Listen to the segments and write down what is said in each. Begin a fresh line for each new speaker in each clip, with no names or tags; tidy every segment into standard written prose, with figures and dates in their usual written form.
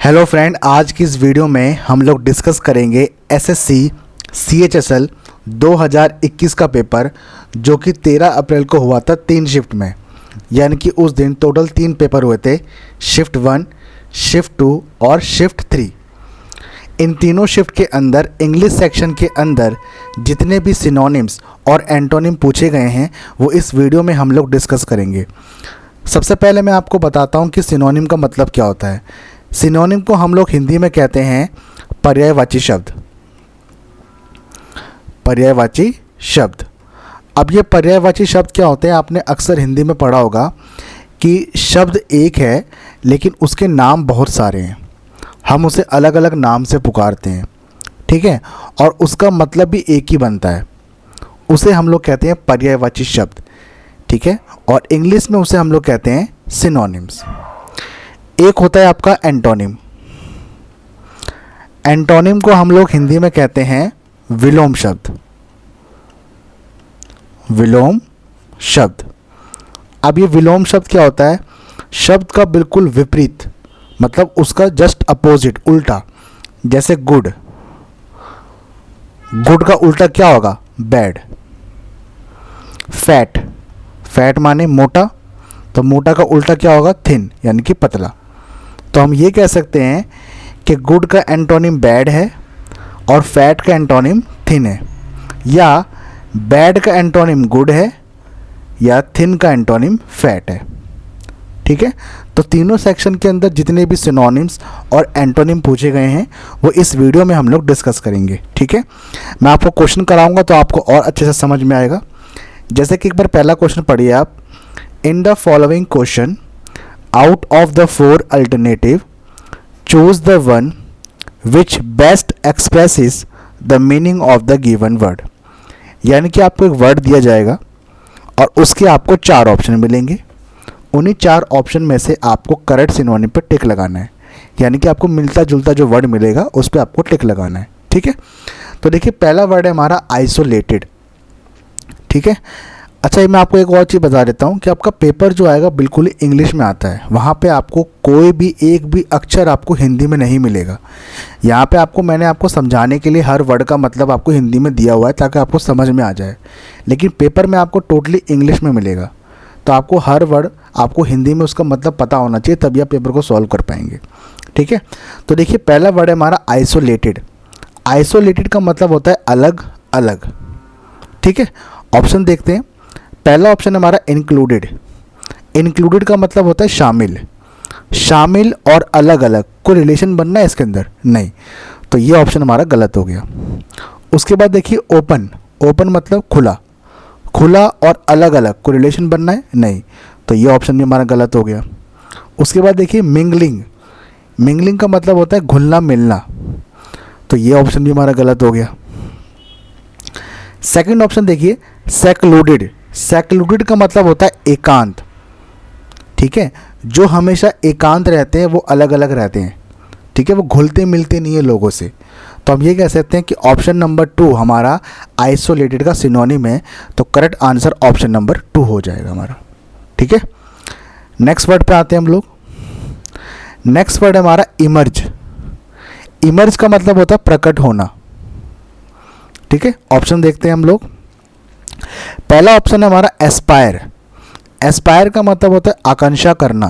Hello friend, आज की इस वीडियो में हम लोग डिस्कस करेंगे एसएससी सीएचएसएल 2021 का पेपर जो कि 13 अप्रैल को हुआ था 3 शिफ्ट में। यानी कि उस दिन टोटल 3 पेपर हुए थे, शिफ्ट 1, शिफ्ट 2 और शिफ्ट 3। इन तीनों शिफ्ट के अंदर इंग्लिश सेक्शन के अंदर जितने भी सिनोनिम्स और एंटोनिम पूछे गए हैं वो इस वीडियो में हम लोग डिस्कस करेंगे। सबसे पहले मैं आपको बताता हूँ कि सिनोनिम का मतलब क्या होता है। सिनोनिम को हम लोग हिंदी में कहते हैं पर्यायवाची शब्द। पर्यायवाची शब्द। अब ये पर्यायवाची शब्द क्या होते हैं, आपने अक्सर हिंदी में पढ़ा होगा कि शब्द एक है लेकिन उसके नाम बहुत सारे हैं, हम उसे अलग अलग नाम से पुकारते हैं, ठीक है, और उसका मतलब भी एक ही बनता है। उसे हम लोग कहते हैं पर्यायवाची शब्द, ठीक है, और इंग्लिश में उसे हम लोग कहते हैं सिनोनिम्स। एक होता है आपका एंटोनिम। एंटोनिम को हम लोग हिंदी में कहते हैं विलोम शब्द। विलोम शब्द। अब ये विलोम शब्द क्या होता है? शब्द का बिल्कुल विपरीत, मतलब उसका जस्ट अपोजिट, उल्टा। जैसे गुड, गुड का उल्टा क्या होगा? बैड। फैट, फैट माने मोटा, तो मोटा का उल्टा क्या होगा? थिन, यानी कि पतला। तो हम ये कह सकते हैं कि गुड का एंटोनिम बैड है और फैट का एंटोनिम थिन है, या बैड का एंटोनिम गुड है या थिन का एंटोनिम फैट है, ठीक है। तो तीनों सेक्शन के अंदर जितने भी सिनोनिम्स और एंटोनिम पूछे गए हैं वो इस वीडियो में हम लोग डिस्कस करेंगे, ठीक है। मैं आपको क्वेश्चन कराऊंगा तो आपको और अच्छे से समझ में आएगा। जैसे कि एक बार पहला क्वेश्चन पढ़िए आप। इन the following question out of the 4 alternative choose the one which best expresses the meaning of the given word। यानी कि आपको एक वर्ड दिया जाएगा और उसके आपको 4 ऑप्शन मिलेंगे। उन्हीं 4 ऑप्शन में से आपको करेक्ट सिनोनिम पर टिक लगाना है, यानी कि आपको मिलता जुलता जो वर्ड मिलेगा उस पर आपको टिक लगाना है, ठीक है। तो देखिए पहला वर्ड है हमारा आइसोलेटेड, ठीक है। अच्छा, ये मैं आपको एक और चीज़ बता देता हूँ कि आपका पेपर जो आएगा बिल्कुल ही इंग्लिश में आता है। वहाँ पे आपको कोई भी एक भी अक्षर आपको हिंदी में नहीं मिलेगा। यहाँ पे आपको मैंने आपको समझाने के लिए हर वर्ड का मतलब आपको हिंदी में दिया हुआ है ताकि आपको समझ में आ जाए, लेकिन पेपर में आपको टोटली इंग्लिश में मिलेगा। तो आपको हर वर्ड आपको हिंदी में उसका मतलब पता होना चाहिए, तभी आप पेपर को सॉल्व कर पाएंगे, ठीक है। तो देखिए पहला वर्ड है हमारा आइसोलेटेड। आइसोलेटेड का मतलब होता है अलग अलग, ठीक है। ऑप्शन देखते हैं। पहला ऑप्शन हमारा इंक्लूडेड। इंक्लूडेड का मतलब होता है शामिल। शामिल और अलग अलग कोई रिलेशन बनना है इसके अंदर? नहीं, तो ये ऑप्शन हमारा गलत हो गया। उसके बाद देखिए ओपन। ओपन मतलब खुला। खुला और अलग अलग कोई रिलेशन बनना है? नहीं, तो ये ऑप्शन भी हमारा गलत हो गया। उसके बाद देखिए मिंगलिंग। मिंगलिंग का मतलब होता है घुलना मिलना, तो ये ऑप्शन भी हमारा गलत हो गया। सेकंड ऑप्शन देखिए सेक्लूडेड। सेक्लूडेड का मतलब होता है एकांत, ठीक है। जो हमेशा एकांत रहते हैं वो अलग अलग रहते हैं, ठीक है, वो घुलते मिलते नहीं है लोगों से। तो हम ये कह सकते हैं कि ऑप्शन नंबर 2 हमारा आइसोलेटेड का सिनोनिम है, तो करेक्ट आंसर ऑप्शन नंबर 2 हो जाएगा हमारा, ठीक है। नेक्स्ट वर्ड पे आते हैं हम लोग। नेक्स्ट वर्ड है हमारा इमर्ज। इमर्ज का मतलब होता है प्रकट होना, ठीक है। ऑप्शन देखते हैं हम लोग। पहला ऑप्शन है हमारा एस्पायर। एस्पायर का मतलब होता है आकांक्षा करना।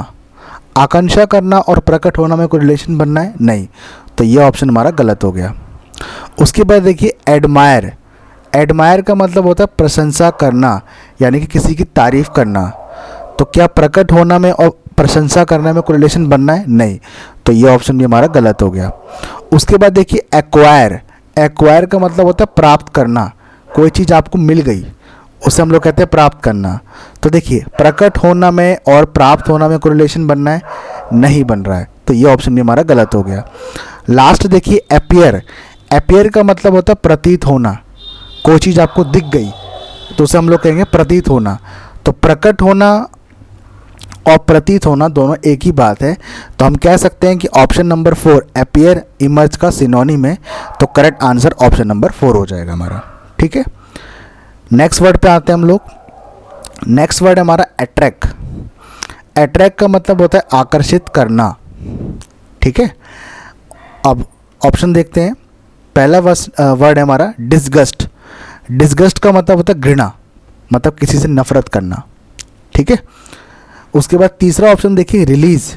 आकांक्षा करना और प्रकट होना में कोई रिलेशन बनना है? नहीं, तो ये ऑप्शन हमारा गलत हो गया। उसके बाद देखिए एडमायर। एडमायर का मतलब होता है प्रशंसा करना, यानी कि किसी की तारीफ करना। तो क्या प्रकट होना में और प्रशंसा करने में कोई रिलेशन बनना है? नहीं, तो ये ऑप्शन भी हमारा गलत हो गया। उसके बाद देखिए एक्वायर। एक्वायर का मतलब होता है प्राप्त करना। कोई चीज़ आपको मिल गई उसे हम लोग कहते हैं प्राप्त करना। तो देखिए प्रकट होना में और प्राप्त होना में कोई रिलेशन बनना है? नहीं बन रहा है, तो ये ऑप्शन भी हमारा गलत हो गया। लास्ट देखिए अपीयर। अपीयर का मतलब होता है प्रतीत होना। कोई चीज़ आपको दिख गई तो उसे हम लोग कहेंगे प्रतीत होना। तो प्रकट होना और प्रतीत होना दोनों एक ही बात है, तो हम कह सकते हैं कि ऑप्शन नंबर 4 अपीयर इमर्ज का सिनोनिम है, तो करेक्ट आंसर ऑप्शन नंबर 4 हो जाएगा हमारा, ठीक है। नेक्स्ट वर्ड पे आते हैं हम लोग। नेक्स्ट वर्ड है हमारा अट्रैक्ट। अट्रैक्ट का मतलब होता है आकर्षित करना, ठीक है। अब ऑप्शन देखते हैं। पहला वर्ड है हमारा डिसगस्ट। डिसगस्ट का मतलब होता है घृणा, मतलब किसी से नफरत करना, ठीक है। उसके बाद तीसरा ऑप्शन देखिए रिलीज।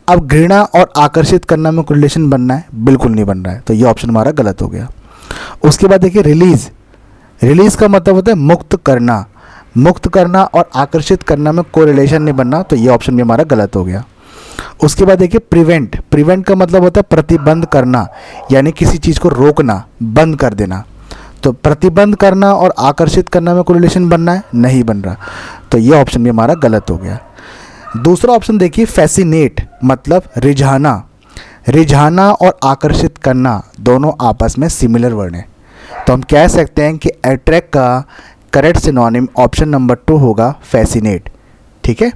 अब घृणा और आकर्षित करना में कोई रिलेशन बनना है? बिल्कुल नहीं बन रहा है, तो ये ऑप्शन हमारा गलत हो गया। उसके बाद देखिए रिलीज। रिलीज का मतलब होता है मुक्त करना। मुक्त करना और आकर्षित करना में कोई रिलेशन नहीं बनना, तो ये ऑप्शन भी हमारा गलत हो गया। उसके बाद देखिए प्रिवेंट। प्रिवेंट का मतलब होता है प्रतिबंध करना, यानी किसी चीज़ को रोकना, बंद कर देना। तो प्रतिबंध करना और आकर्षित करना में कोई रिलेशन बनना है? नहीं बन रहा, तो ये ऑप्शन भी हमारा गलत हो गया। दूसरा ऑप्शन देखिए फैसिनेट, मतलब रिझाना। रिझाना और आकर्षित करना दोनों आपस में सिमिलर वर्ड हैं, तो हम कह सकते हैं कि अट्रैक्ट का करेक्ट सिनोनिम ऑप्शन नंबर 2 होगा फैसिनेट, ठीक है।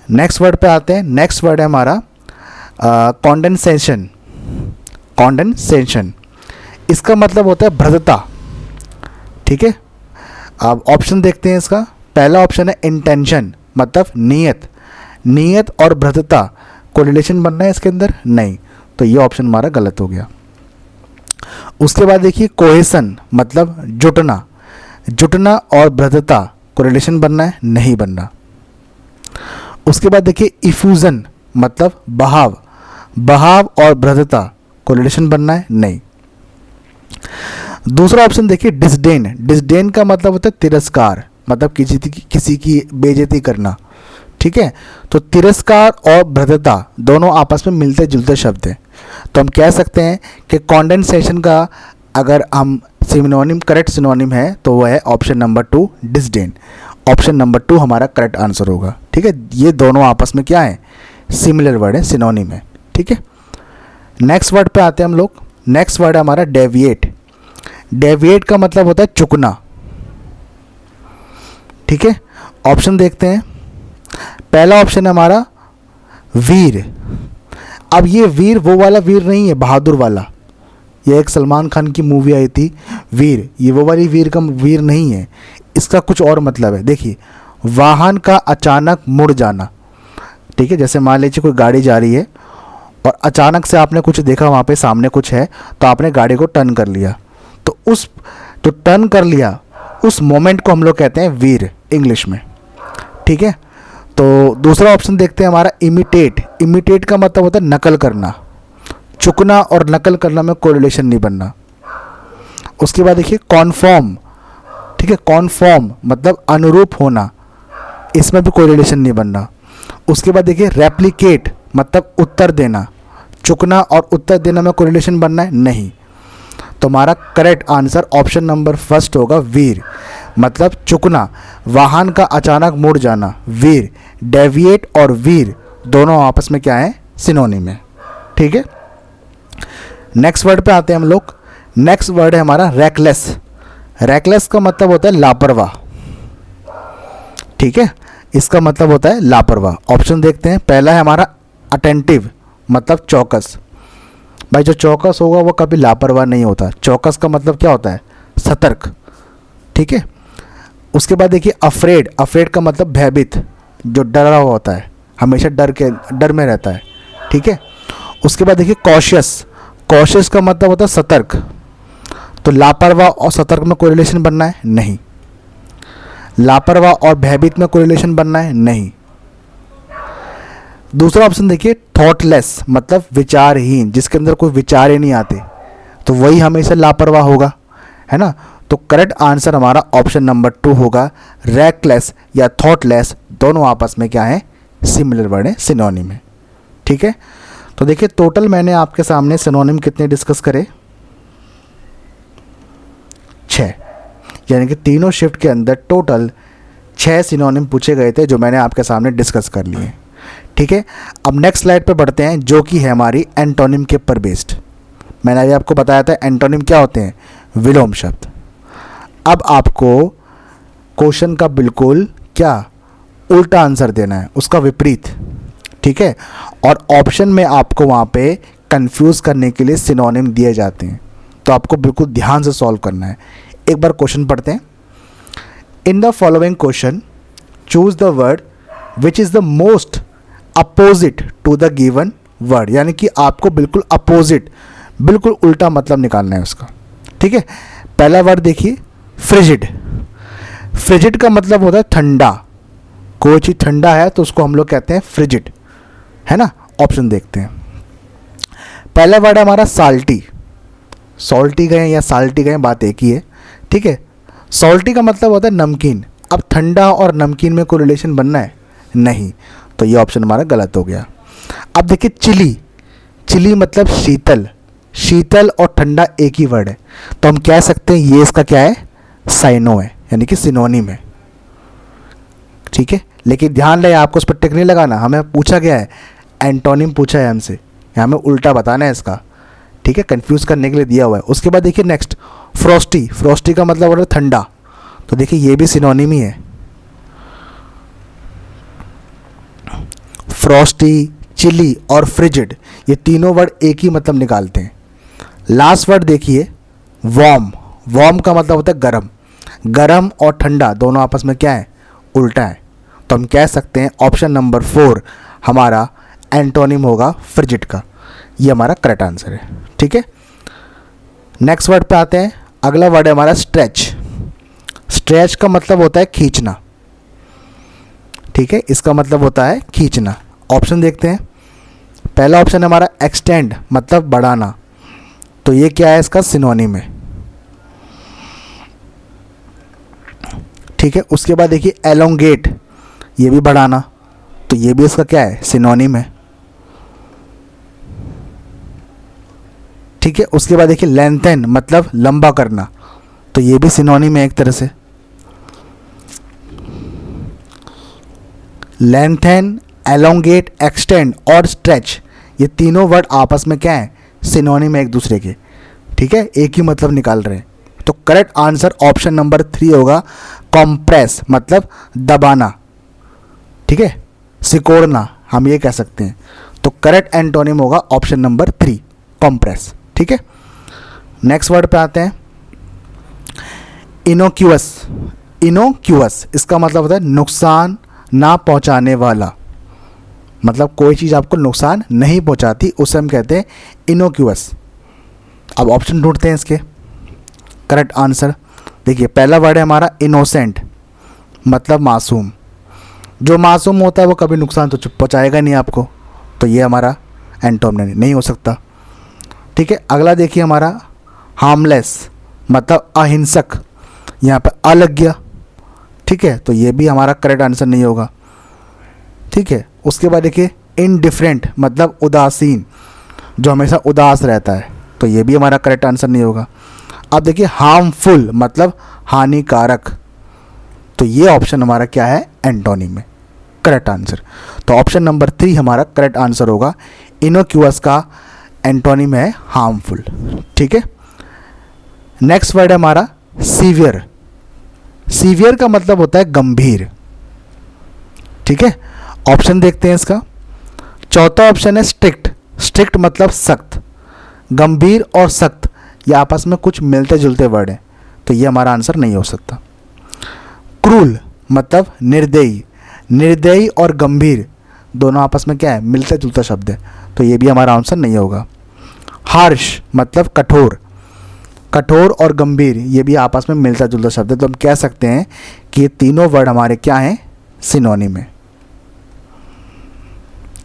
नेक्स्ट वर्ड पे आते हैं। नेक्स्ट वर्ड है हमारा कॉन्डेंसेशन। कॉन्डेंसेशन इसका मतलब होता है भ्रदता, ठीक है। अब ऑप्शन देखते हैं इसका। पहला ऑप्शन है इंटेंशन, मतलब नियत। नियत और भ्रदता को रिलेशन बनना है इसके अंदर? नहीं, तो ये ऑप्शन हमारा गलत हो गया। उसके बाद देखिए कोहेसन, मतलब जुटना। जुटना और भ्रदता को रिलेशन बनना है? नहीं बनना। उसके बाद देखिए इफ्यूजन, मतलब बहाव। बहाव और भ्रदता को रिलेशन बनना है? नहीं। दूसरा ऑप्शन देखिए डिसडेन। डिसडेन का मतलब होता है तिरस्कार, मतलब किसी की बेइज्जती करना, ठीक है। तो तिरस्कार और भ्रदता दोनों आपस में मिलते जुलते शब्द हैं, तो हम कह सकते हैं कि कॉन्डेंसेशन का अगर हम सिनोनिम, करेक्ट सिनोनिम है तो वो है option number 2 disdain. Option number 2 हमारा करेक्ट आंसर होगा, ठीक है। ये दोनों आपस में क्या है? सिमिलर वर्ड है, सिनोनिम है, ठीक है। नेक्स्ट वर्ड पे आते हैं हम लोग। नेक्स्ट वर्ड है हमारा डेविएट। डेविएट का मतलब होता है चुकना, ठीक है। ऑप्शन देखते हैं। पहला ऑप्शन है हमारा वीर। अब ये वीर वो वाला वीर नहीं है, बहादुर वाला। ये एक सलमान खान की मूवी आई थी वीर, ये वो वाली वीर का वीर नहीं है, इसका कुछ और मतलब है। देखिए वाहन का अचानक मुड़ जाना, ठीक है। जैसे मान लीजिए कोई गाड़ी जा रही है और अचानक से आपने कुछ देखा, वहाँ पे सामने कुछ है, तो आपने गाड़ी को टर्न कर लिया, तो टर्न कर लिया उस मोमेंट को हम लोग कहते हैं वीर इंग्लिश में, ठीक है। तो दूसरा ऑप्शन देखते हैं हमारा इमिटेट। इमिटेट का मतलब होता है नकल करना। चुकना और नकल करना में कोई रिलेशन नहीं बनना। उसके बाद देखिए कॉन्फॉर्म, ठीक है। कॉन्फॉर्म मतलब अनुरूप होना, इसमें भी कोई रिलेशन नहीं बनना। उसके बाद देखिए रेप्लिकेट मतलब उत्तर देना। चुकना और उत्तर देना में कोई रिलेशन बनना है? नहीं। तो हमारा करेक्ट आंसर ऑप्शन नंबर 1 होगा वीर, मतलब चुकना, वाहन का अचानक मुड़ जाना, वीर। डेविएट और वीर दोनों आपस में क्या है? सिनोनिम है, ठीक है। नेक्स्ट वर्ड पे आते हैं हम लोग। नेक्स्ट वर्ड है हमारा रैकलेस। रैकलेस का मतलब होता है लापरवाह, ठीक है। इसका मतलब होता है लापरवाह। ऑप्शन देखते हैं। पहला है हमारा अटेंटिव, मतलब चौकस। भाई जो चौकस होगा वो कभी लापरवाह नहीं होता। चौकस का मतलब क्या होता है? सतर्क, ठीक है। उसके बाद देखिए अफ्रेड। अफ्रेड का मतलब भयभीत, जो डरा हुआ होता है, हमेशा डर में रहता है, ठीक है। उसके बाद देखिए कॉशियस। कॉशियस का मतलब होता है सतर्क। तो लापरवाह और सतर्क में कोई रिलेशन बनना है? नहीं। लापरवाह और भयभीत में कोई रिलेशन बनना है? नहीं। दूसरा ऑप्शन देखिए थॉटलेस, मतलब विचारहीन, जिसके अंदर कोई विचार ही नहीं आते, तो वही हमेशा लापरवाह होगा, है ना। तो करेक्ट आंसर हमारा ऑप्शन नंबर 2 होगा। रैकलेस या थॉटलेस दोनों आपस में क्या है? सिमिलर वर्ड है, सिनोनिम है, ठीक है। तो देखिए टोटल मैंने आपके सामने सिनोनिम कितने डिस्कस करे? 6, यानी कि तीनों शिफ्ट के अंदर टोटल 6 सिनोनिम पूछे गए थे, जो मैंने आपके सामने डिस्कस कर लिए, ठीक है। अब नेक्स्ट स्लाइड पे बढ़ते हैं, जो कि है हमारी एंटोनिम के ऊपर बेस्ड। मैंने अभी आपको बताया था एंटोनिम क्या होते हैं? विलोम शब्द। अब आपको क्वेश्चन का बिल्कुल क्या उल्टा आंसर देना है, उसका विपरीत, ठीक है। और ऑप्शन में आपको वहाँ पे कंफ्यूज करने के लिए सिनोनिम दिए जाते हैं, तो आपको बिल्कुल ध्यान से सॉल्व करना है। एक बार क्वेश्चन पढ़ते हैं। In the following question choose the word which is the most opposite to the given word, यानी कि आपको बिल्कुल अपोजिट, बिल्कुल उल्टा मतलब निकालना है उसका। ठीक है, पहला वर्ड देखिए फ्रिजिड। फ्रिजिड का मतलब होता है ठंडा, कोई चीज़ ठंडा है तो उसको हम लोग कहते हैं फ्रिजिड, है ना। ऑप्शन देखते हैं। पहला वर्ड है हमारा साल्टी। सॉल्टी गए या साल्टी गए, बात एक ही है। ठीक है, सॉल्टी का मतलब होता है नमकीन। अब ठंडा और नमकीन में कोई रिलेशन बनना है नहीं, तो ये ऑप्शन हमारा गलत हो गया। अब देखिए चिली। चिली मतलब शीतल। शीतल और ठंडा एक ही वर्ड है, तो हम कह सकते हैं ये इसका क्या है, साइनो है, यानी कि सिनोनिम है। ठीक है, लेकिन ध्यान रहे आपको उस पर टिक नहीं लगाना, हमें पूछा गया है, एंटोनिम पूछा है हमसे, हमें उल्टा बताना है इसका। ठीक है, कंफ्यूज करने के लिए दिया हुआ है। उसके बाद देखिए नेक्स्ट फ्रॉस्टी। फ्रॉस्टी का मतलब होता है ठंडा, तो देखिए ये भी सिनोनिम ही है। फ्रॉस्टी, चिली और फ्रिजिड, ये तीनों वर्ड एक ही मतलब निकालते हैं। लास्ट वर्ड देखिए वार्म। वार्म का मतलब होता है गर्म। गर्म और ठंडा दोनों आपस में क्या है, उल्टा है, तो हम कह सकते हैं ऑप्शन नंबर 4 हमारा एंटोनिम होगा फ्रिजिड का। ये हमारा करेक्ट आंसर है। ठीक है, नेक्स्ट वर्ड पे आते हैं। अगला वर्ड है हमारा स्ट्रेच। स्ट्रेच का मतलब होता है खींचना। ठीक है, इसका मतलब होता है खींचना। ऑप्शन देखते हैं। पहला ऑप्शन है हमारा एक्सटेंड, मतलब बढ़ाना, तो ये क्या है, इसका सिनोनिम है। ठीक है, उसके बाद देखिए एलोंगेट, ये भी बढ़ाना, तो ये भी इसका क्या है, सिनोनिम है। ठीक है, उसके बाद देखिए लेंथन, मतलब लंबा करना, तो ये भी सिनोनिम है एक तरह से। लेंथन, एलोंगेट, एक्सटेंड और स्ट्रेच, ये तीनों वर्ड आपस में क्या है, सिनोनिम है एक दूसरे के। ठीक है, एक ही मतलब निकाल रहे हैं, तो करेक्ट आंसर ऑप्शन नंबर 3 होगा कॉम्प्रेस, मतलब दबाना। ठीक है, सिकोड़ना हम ये कह सकते हैं, तो करेक्ट एंटोनिम होगा ऑप्शन नंबर 3 कॉम्प्रेस। ठीक है, नेक्स्ट वर्ड पे आते हैं इनोक्यूअस। इनोक्यूअस इसका मतलब होता है नुकसान ना पहुंचाने वाला, मतलब कोई चीज़ आपको नुकसान नहीं पहुंचाती, उसे हम कहते हैं इनोक्यूअस। अब ऑप्शन ढूंढते हैं इसके करेक्ट आंसर। देखिए पहला वर्ड है हमारा इनोसेंट, मतलब मासूम। जो मासूम होता है वो कभी नुकसान तो पहुंचाएगा नहीं आपको, तो ये हमारा एंटोनिम नहीं हो सकता। ठीक है, अगला देखिए हमारा हार्मलेस, मतलब अहिंसक, यहाँ पर अ लग गया। ठीक है, तो ये भी हमारा करेक्ट आंसर नहीं होगा। ठीक है, उसके बाद देखिए इनडिफरेंट, मतलब उदासीन, जो हमेशा उदास रहता है, तो ये भी हमारा करेक्ट आंसर नहीं होगा। अब देखिए हार्मफुल, मतलब हानिकारक, तो ये ऑप्शन हमारा क्या है, एंटोनिम है, करेक्ट आंसर। तो ऑप्शन नंबर 3 हमारा करेक्ट आंसर होगा। इनोक्यूअस का एंटोनिम है हार्मफुल। ठीक है, नेक्स्ट वर्ड है हमारा सीवियर। सीवियर का मतलब होता है गंभीर। ठीक है, ऑप्शन देखते हैं इसका। चौथा ऑप्शन है स्ट्रिक्ट। स्ट्रिक्ट मतलब सख्त। गंभीर और सख्त ये आपस में कुछ मिलते जुलते वर्ड हैं, तो ये हमारा आंसर नहीं हो सकता। क्रूल मतलब निर्दयी। निर्दयी और गंभीर दोनों आपस में क्या है, मिलता जुलता शब्द है, तो ये भी हमारा आंसर नहीं होगा। हार्श मतलब कठोर। कठोर और गंभीर ये भी आपस में मिलता जुलता शब्द है, तो हम कह सकते हैं कि ये तीनों वर्ड हमारे क्या हैं, सिनोनिम है।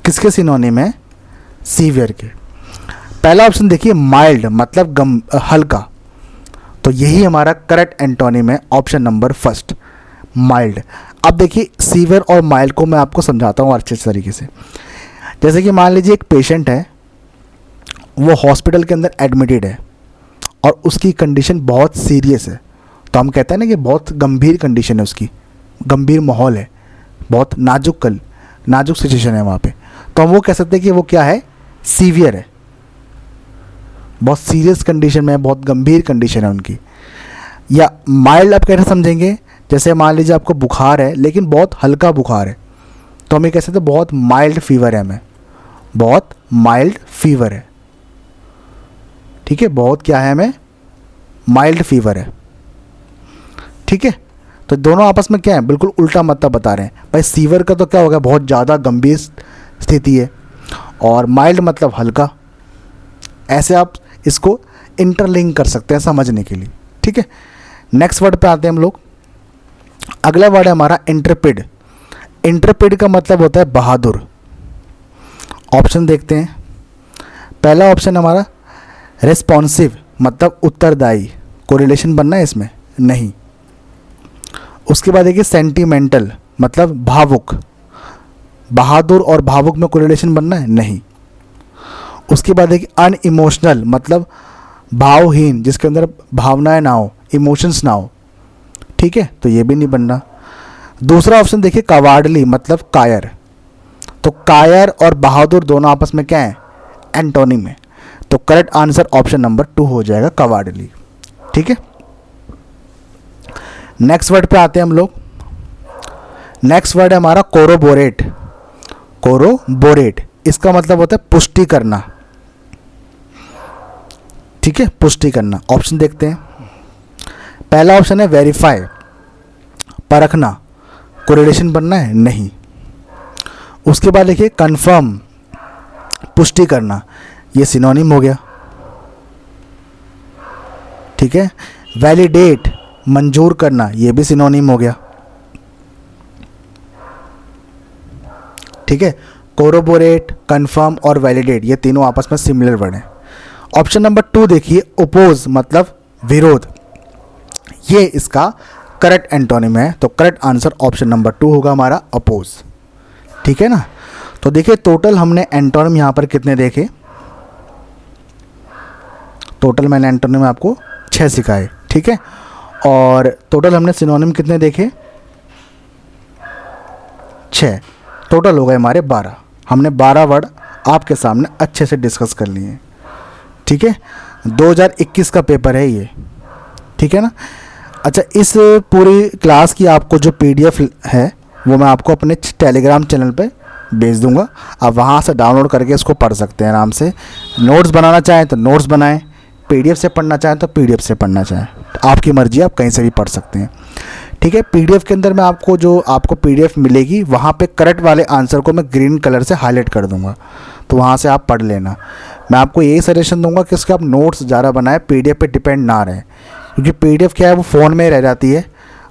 किसके सिनोनिम है, सीवियर के। पहला ऑप्शन देखिए माइल्ड, मतलब हल्का, तो यही हमारा करेक्ट एंटोनिम है, ऑप्शन नंबर 1 माइल्ड। अब देखिए सीवियर और माइल्ड को मैं आपको समझाता हूँ अच्छे तरीके से। जैसे कि मान लीजिए एक पेशेंट है, वो हॉस्पिटल के अंदर एडमिटेड है और उसकी कंडीशन बहुत सीरियस है, तो हम कहते हैं ना कि बहुत गंभीर कंडीशन है उसकी, गंभीर माहौल है, बहुत नाजुक सिचुएशन है वहाँ पे, तो हम वो कह सकते हैं कि वो क्या है, सीवियर है, बहुत सीरियस कंडीशन में है, बहुत गंभीर कंडीशन है उनकी। या माइल्ड आप कैसे समझेंगे, जैसे मान लीजिए आपको बुखार है लेकिन बहुत हल्का बुखार है, तो हम ये कह सकते हैं बहुत माइल्ड फीवर है, हमें बहुत माइल्ड फीवर है। ठीक है, बहुत क्या है, हमें माइल्ड फीवर है। ठीक है, तो दोनों आपस में क्या है, बिल्कुल उल्टा मतलब बता रहे हैं। भाई सीवियर का तो क्या होगा, बहुत ज़्यादा गंभीर स्थिति है, और माइल्ड मतलब हल्का। ऐसे आप इसको इंटरलिंक कर सकते हैं समझने के लिए, ठीक है। नेक्स्ट वर्ड पे आते हैं हम लोग। अगला वर्ड है हमारा इंट्रेपिड। इंट्रेपिड का मतलब होता है बहादुर। ऑप्शन देखते हैं। पहला ऑप्शन हमारा रिस्पॉन्सिव मतलब उत्तरदायी, कोरिलेशन बनना है इसमें नहीं। उसके बाद देखिए सेंटिमेंटल मतलब भावुक, बहादुर और भावुक में कोरिलेशन बनना है नहीं। उसके बाद देखिए अनइमोशनल मतलब भावहीन, जिसके अंदर भावनाएं ना हो, इमोशंस ना हो, ठीक है, तो ये भी नहीं बनना। दूसरा ऑप्शन देखिए कवार्डली मतलब कायर। तो कायर और बहादुर दोनों आपस में क्या है, एंटोनिम है। तो करेक्ट आंसर ऑप्शन नंबर 2 हो जाएगा, कवार्डली, ठीक है। नेक्स्ट वर्ड पे आते हैं हम लोग। नेक्स्ट वर्ड है हमारा कोरोबोरेट। कोरोबोरेट इसका मतलब होता है पुष्टि करना, ठीक है, पुष्टि करना। ऑप्शन देखते हैं। पहला ऑप्शन है वेरीफाई, परखना, कोरिलेशन बनना है नहीं। उसके बाद देखिए कंफर्म, पुष्टि करना, ये सिनोनिम हो गया, ठीक है। वैलिडेट, मंजूर करना, ये भी सिनोनिम हो गया, ठीक है। कोरोबोरेट, कंफर्म और वैलिडेट ये तीनों आपस में सिमिलर वर्ड हैं। ऑप्शन नंबर 2 देखिए ओपोज मतलब विरोध, ये इसका करेक्ट एंटोनिम है। तो करेक्ट आंसर ऑप्शन नंबर 2 होगा हमारा अपोज, ठीक है ना। तो देखिए टोटल हमने एंटोनिम यहाँ पर कितने देखे, टोटल मैंने एंटोनिम आपको 6 सिखाए, ठीक है। और टोटल हमने सिनोनिम कितने देखे, 6। टोटल हो गए हमारे 12। हमने 12 वर्ड आपके सामने अच्छे से डिस्कस कर लिए, ठीक है। 2021 का पेपर है ये, ठीक है ना। अच्छा, इस पूरी क्लास की आपको जो PDF है वो मैं आपको अपने टेलीग्राम चैनल पे भेज दूंगा। आप वहाँ से डाउनलोड करके इसको पढ़ सकते हैं आराम से। नोट्स बनाना चाहें तो नोट्स बनाएं, PDF से पढ़ना चाहें तो PDF से पढ़ना चाहें, आपकी मर्जी, आप कहीं से भी पढ़ सकते हैं, ठीक है। PDF के अंदर मैं आपको जो PDF मिलेगी वहाँ पे करेक्ट वाले आंसर को मैं ग्रीन कलर से हाईलाइट कर दूंगा, तो वहाँ से आप पढ़ लेना। मैं आपको यही सजेशन दूंगा कि उसके आप नोट्स ज़्यादा बनाएं, PDF पे डिपेंड ना रहें, क्योंकि PDF क्या है वो फ़ोन में रह जाती है,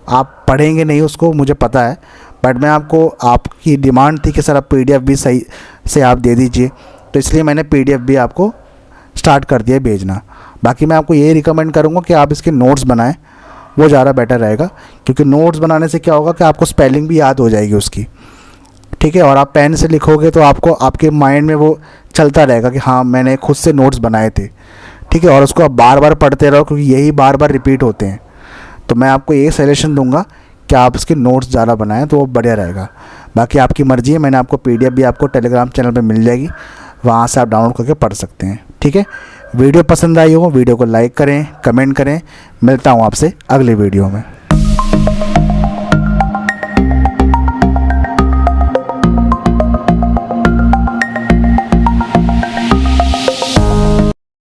आप पढ़ेंगे नहीं उसको, मुझे पता है। बट मैं आपको, आपकी डिमांड थी कि सर आप PDF भी सही से आप दे दीजिए, तो इसलिए मैंने PDF भी आपको स्टार्ट कर दिया भेजना। बाकी मैं आपको यही रिकमेंड करूँगा कि आप इसके नोट्स बनाएं, वो ज़्यादा बेटर रहेगा, क्योंकि नोट्स बनाने से क्या होगा कि आपको स्पेलिंग भी याद हो जाएगी उसकी, ठीक है। और आप पेन से लिखोगे तो आपको आपके माइंड में वो चलता रहेगा कि हाँ मैंने खुद से नोट्स बनाए थे, ठीक है। और उसको आप बार बार पढ़ते रहो, क्योंकि यही बार बार रिपीट होते हैं। तो मैं आपको ये सजेशन दूंगा कि आप इसके नोट्स ज़्यादा बनाएं, तो वो बढ़िया रहेगा। बाकी आपकी मर्ज़ी है, मैंने आपको PDF भी आपको टेलीग्राम चैनल पे मिल जाएगी, वहाँ से आप डाउनलोड करके पढ़ सकते हैं, ठीक है। वीडियो पसंद आई हो वीडियो को लाइक करें, कमेंट करें। मिलता हूँ आपसे अगले वीडियो में।